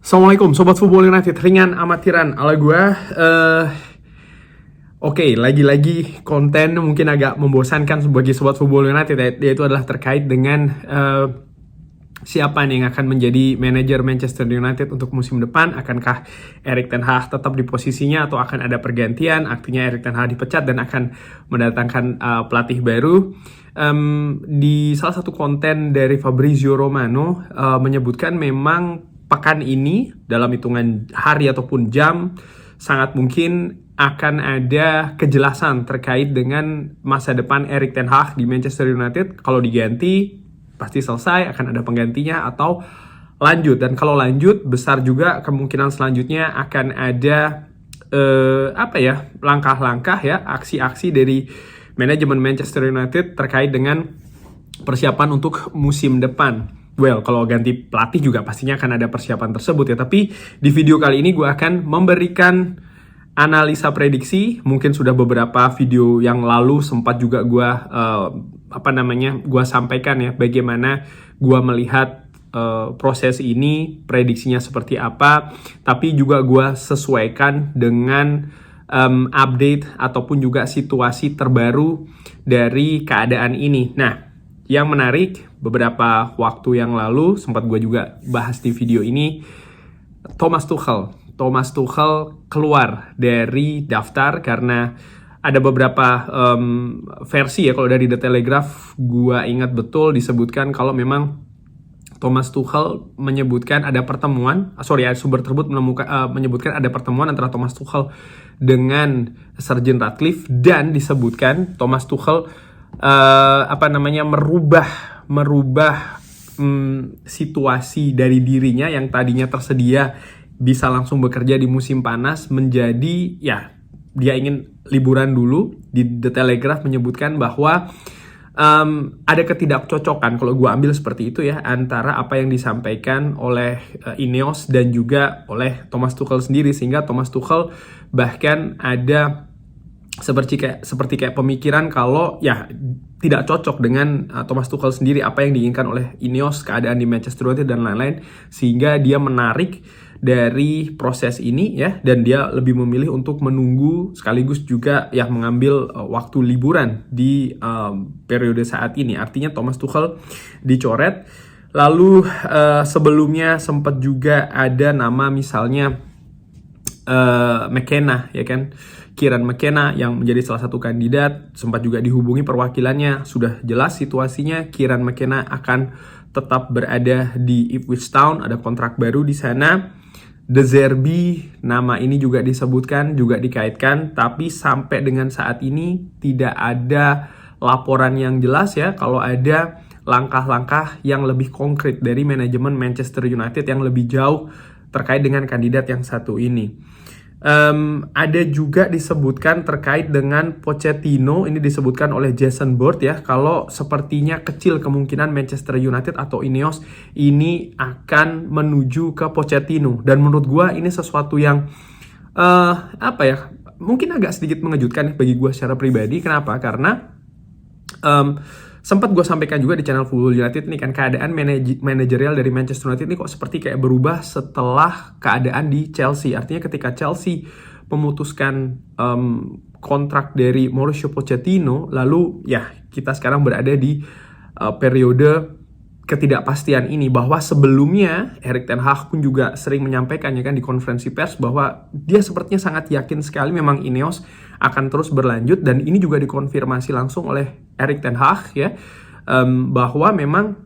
Assalamualaikum Sobat Football United, ringan amatiran ala gue. Oke, lagi-lagi konten mungkin agak membosankan bagi Sobat Football United, yaitu adalah terkait dengan siapa nih yang akan menjadi manajer Manchester United untuk musim depan. Akankah Erik ten Hag tetap di posisinya atau akan ada pergantian? Artinya Erik ten Hag dipecat dan akan mendatangkan pelatih baru. Di salah satu konten dari Fabrizio Romano menyebutkan memang pekan ini dalam hitungan hari ataupun jam sangat mungkin akan ada kejelasan terkait dengan masa depan Erik ten Hag di Manchester United. Kalau diganti pasti selesai, akan ada penggantinya atau lanjut. Dan kalau lanjut, besar juga kemungkinan selanjutnya akan ada langkah-langkah ya, aksi-aksi dari manajemen Manchester United terkait dengan persiapan untuk musim depan. Well, kalau ganti pelatih juga pastinya akan ada persiapan tersebut ya. Tapi di video kali ini gue akan memberikan analisa prediksi. Mungkin sudah beberapa video yang lalu sempat juga gue gue sampaikan ya bagaimana gue melihat proses ini, prediksinya seperti apa. Tapi juga gue sesuaikan dengan update ataupun juga situasi terbaru dari keadaan ini. Nah, yang menarik, beberapa waktu yang lalu sempat gue juga bahas di video ini, Thomas Tuchel keluar dari daftar karena ada beberapa versi ya. Kalau dari The Telegraph gue ingat betul disebutkan kalau memang Thomas Tuchel menyebutkan ada pertemuan, sumber tersebut menyebutkan ada pertemuan antara Thomas Tuchel dengan Sir Jim Ratcliffe, dan disebutkan Thomas Tuchel merubah situasi dari dirinya yang tadinya tersedia bisa langsung bekerja di musim panas menjadi ya dia ingin liburan dulu. Di The Telegraph menyebutkan bahwa ada ketidakcocokan, kalau gue ambil seperti itu ya, antara apa yang disampaikan oleh Ineos dan juga oleh Thomas Tuchel sendiri, sehingga Thomas Tuchel bahkan ada seperti kayak pemikiran kalau ya tidak cocok dengan Thomas Tuchel sendiri, apa yang diinginkan oleh Ineos, keadaan di Manchester United dan lain-lain, sehingga dia menarik dari proses ini ya, dan dia lebih memilih untuk menunggu sekaligus juga ya mengambil waktu liburan di periode saat ini. Artinya Thomas Tuchel dicoret. Lalu sebelumnya sempat juga ada nama misalnya McKenna ya kan, Kieran McKenna yang menjadi salah satu kandidat. Sempat juga dihubungi perwakilannya, sudah jelas situasinya, Kieran McKenna akan tetap berada di Ipswich Town, ada kontrak baru di sana. De Zerbi, nama ini juga disebutkan, juga dikaitkan, tapi sampai dengan saat ini tidak ada laporan yang jelas ya kalau ada langkah-langkah yang lebih konkret dari manajemen Manchester United yang lebih jauh terkait dengan kandidat yang satu ini. Ada juga disebutkan terkait dengan Pochettino, ini disebutkan oleh Jason Bird ya, kalau sepertinya kecil kemungkinan Manchester United atau Ineos ini akan menuju ke Pochettino. Dan menurut gue ini sesuatu yang mungkin agak sedikit mengejutkan bagi gue secara pribadi. Kenapa? Karena sempat gue sampaikan juga di channel Football United ini kan, keadaan manajerial dari Manchester United ini kok seperti kayak berubah setelah keadaan di Chelsea. Artinya ketika Chelsea memutuskan kontrak dari Mauricio Pochettino, lalu ya kita sekarang berada di periode ketidakpastian ini, bahwa sebelumnya Erik ten Hag pun juga sering menyampaikan ya kan di konferensi pers bahwa dia sepertinya sangat yakin sekali memang Ineos akan terus berlanjut, dan ini juga dikonfirmasi langsung oleh Erik ten Hag ya, bahwa memang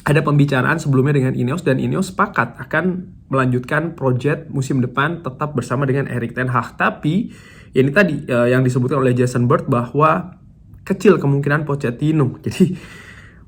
ada pembicaraan sebelumnya dengan Ineos dan Ineos sepakat akan melanjutkan proyek musim depan tetap bersama dengan Erik ten Hag. Tapi ini tadi yang disebutkan oleh Jason Bird bahwa kecil kemungkinan Pochettino. Jadi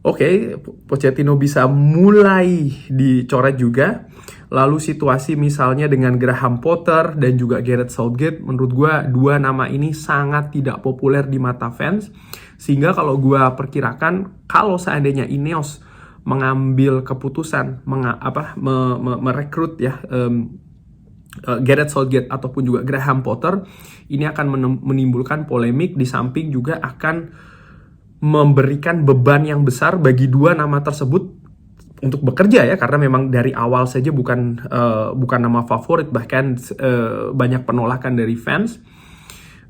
oke, Pochettino bisa mulai dicoret juga. Lalu situasi misalnya dengan Graham Potter dan juga Gareth Southgate, menurut gue dua nama ini sangat tidak populer di mata fans. Sehingga kalau gue perkirakan, kalau seandainya Ineos mengambil keputusan merekrut ya Gareth Southgate ataupun juga Graham Potter, ini akan menimbulkan polemik, di samping juga akan memberikan beban yang besar bagi dua nama tersebut untuk bekerja ya, karena memang dari awal saja bukan nama favorit, bahkan banyak penolakan dari fans,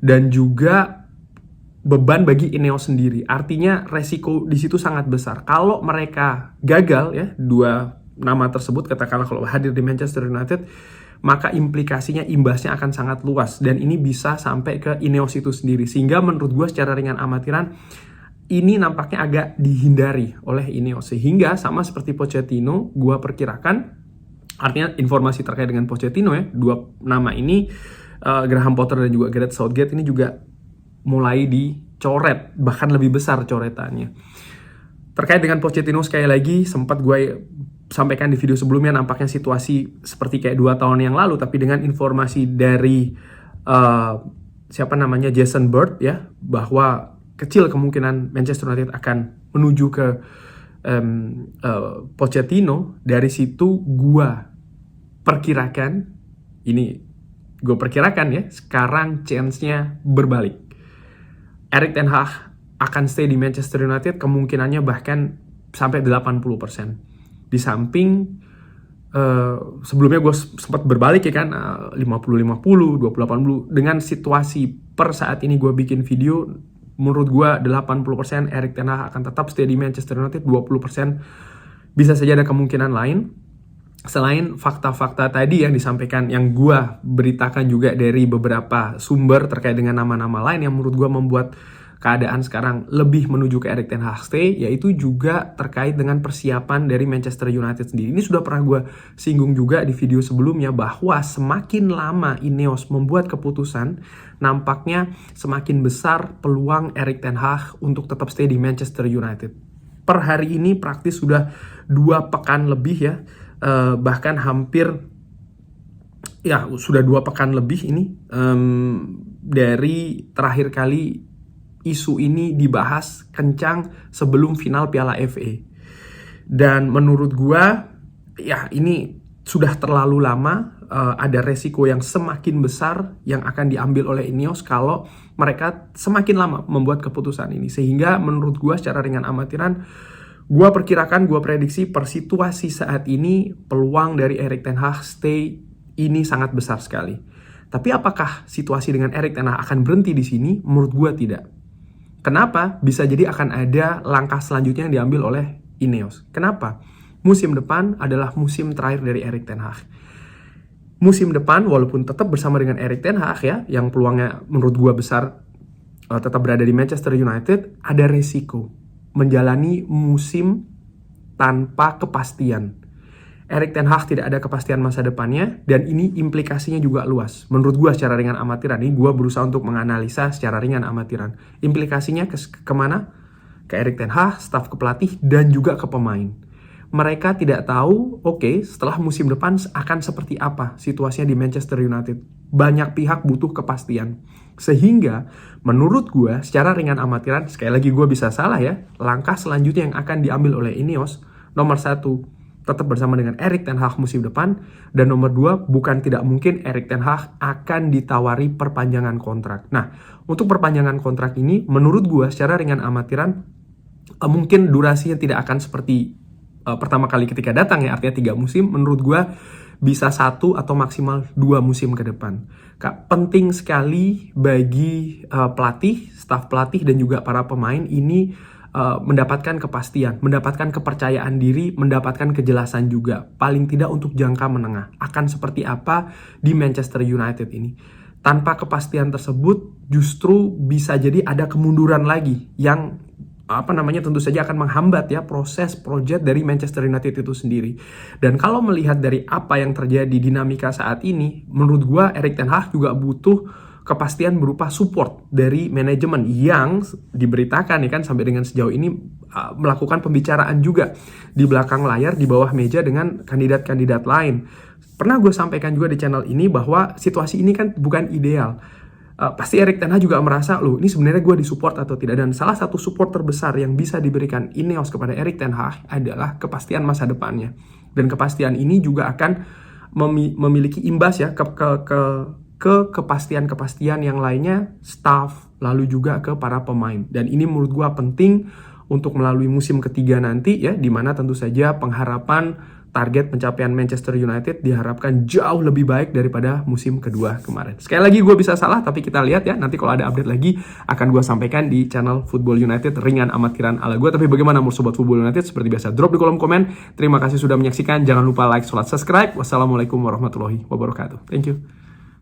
dan juga beban bagi Ineos sendiri. Artinya resiko di situ sangat besar. Kalau mereka gagal ya, dua nama tersebut katakanlah kalau hadir di Manchester United, maka implikasinya, imbasnya akan sangat luas, dan ini bisa sampai ke Ineos itu sendiri. Sehingga menurut gue secara ringan amatiran ini nampaknya agak dihindari oleh Ineos. Sehingga sama seperti Pochettino, gue perkirakan, artinya informasi terkait dengan Pochettino ya, dua nama ini, Graham Potter dan juga Gareth Southgate, ini juga mulai dicoret, bahkan lebih besar coretannya. Terkait dengan Pochettino, sekali lagi sempat gue sampaikan di video sebelumnya, nampaknya situasi seperti kayak 2 tahun yang lalu, tapi dengan informasi dari Jason Bird ya, bahwa kecil kemungkinan Manchester United akan menuju ke Pochettino. Dari situ gue perkirakan ya, sekarang chance-nya berbalik. Erik ten Hag akan stay di Manchester United, kemungkinannya bahkan sampai 80%. Di samping sebelumnya gue sempat berbalik ya kan, 50-50, 20-80. Dengan situasi per saat ini gue bikin video, menurut gue 80% Erik ten Hag akan tetap stay di Manchester United, 20% bisa saja ada kemungkinan lain. Selain fakta-fakta tadi yang disampaikan, yang gue beritakan juga dari beberapa sumber terkait dengan nama-nama lain yang menurut gue membuat keadaan sekarang lebih menuju ke Erik ten Hag stay, yaitu juga terkait dengan persiapan dari Manchester United sendiri. Ini sudah pernah gue singgung juga di video sebelumnya, bahwa semakin lama Ineos membuat keputusan, nampaknya semakin besar peluang Erik ten Hag untuk tetap stay di Manchester United. Per hari ini praktis sudah 2 pekan lebih ya, bahkan hampir ya sudah 2 pekan lebih ini dari terakhir kali isu ini dibahas kencang sebelum final Piala FA. Dan menurut gua ya ini sudah terlalu lama. Ada resiko yang semakin besar yang akan diambil oleh Ineos kalau mereka semakin lama membuat keputusan ini. Sehingga menurut gua secara ringan amatiran, gua perkirakan, gua prediksi per situasi saat ini, peluang dari Erik ten Hag stay ini sangat besar sekali. Tapi apakah situasi dengan Erik ten Hag akan berhenti di sini? Menurut gua tidak. Kenapa? Bisa jadi akan ada langkah selanjutnya yang diambil oleh Ineos. Kenapa? Musim depan adalah musim terakhir dari Erik ten Hag. Musim depan, walaupun tetap bersama dengan Erik ten Hag ya, yang peluangnya menurut gua besar tetap berada di Manchester United, ada resiko menjalani musim tanpa kepastian. Erik ten Hag tidak ada kepastian masa depannya, dan ini implikasinya juga luas. Menurut gue secara ringan amatiran, ini gue berusaha untuk menganalisa secara ringan amatiran. Implikasinya kemana? Ke Erik ten Hag, staf kepelatih, dan juga ke pemain. Mereka tidak tahu, setelah musim depan akan seperti apa situasinya di Manchester United. Banyak pihak butuh kepastian. Sehingga menurut gue secara ringan amatiran, sekali lagi gue bisa salah ya, langkah selanjutnya yang akan diambil oleh Ineos, nomor 1, tetap bersama dengan Erik ten Hag musim depan. Dan nomor 2, bukan tidak mungkin Erik ten Hag akan ditawari perpanjangan kontrak. Nah, untuk perpanjangan kontrak ini, menurut gue secara ringan amatiran, mungkin durasinya tidak akan seperti pertama kali ketika datang ya, artinya 3 musim. Menurut gue bisa 1 atau maksimal 2 musim ke depan. Penting sekali bagi pelatih, staf pelatih, dan juga para pemain ini mendapatkan kepastian, mendapatkan kepercayaan diri, mendapatkan kejelasan juga, paling tidak untuk jangka menengah, akan seperti apa di Manchester United ini. Tanpa kepastian tersebut, justru bisa jadi ada kemunduran lagi yang tentu saja akan menghambat ya proses project dari Manchester United itu sendiri. Dan kalau melihat dari apa yang terjadi dinamika saat ini, menurut gua Erik ten Hag juga butuh kepastian berupa support dari manajemen yang diberitakan ya kan sampai dengan sejauh ini melakukan pembicaraan juga di belakang layar, di bawah meja dengan kandidat-kandidat lain. Pernah gue sampaikan juga di channel ini bahwa situasi ini kan bukan ideal. Pasti Erik ten Hag juga merasa, loh ini sebenarnya gue disupport atau tidak. Dan salah satu support terbesar yang bisa diberikan Ineos kepada Erik ten Hag adalah kepastian masa depannya. Dan kepastian ini juga akan memiliki imbas ya ke kepastian-kepastian yang lainnya, staff, lalu juga ke para pemain. Dan ini menurut gue penting untuk melalui musim ketiga nanti ya, di mana tentu saja pengharapan target pencapaian Manchester United diharapkan jauh lebih baik daripada musim kedua kemarin. Sekali lagi gue bisa salah, tapi kita lihat ya, nanti kalau ada update lagi akan gue sampaikan di channel Football United ringan amatiran ala gue. Tapi bagaimana menurut Sobat Football United? Seperti biasa drop di kolom komen. Terima kasih sudah menyaksikan, jangan lupa like, subscribe. Wassalamualaikum warahmatullahi wabarakatuh. Thank you.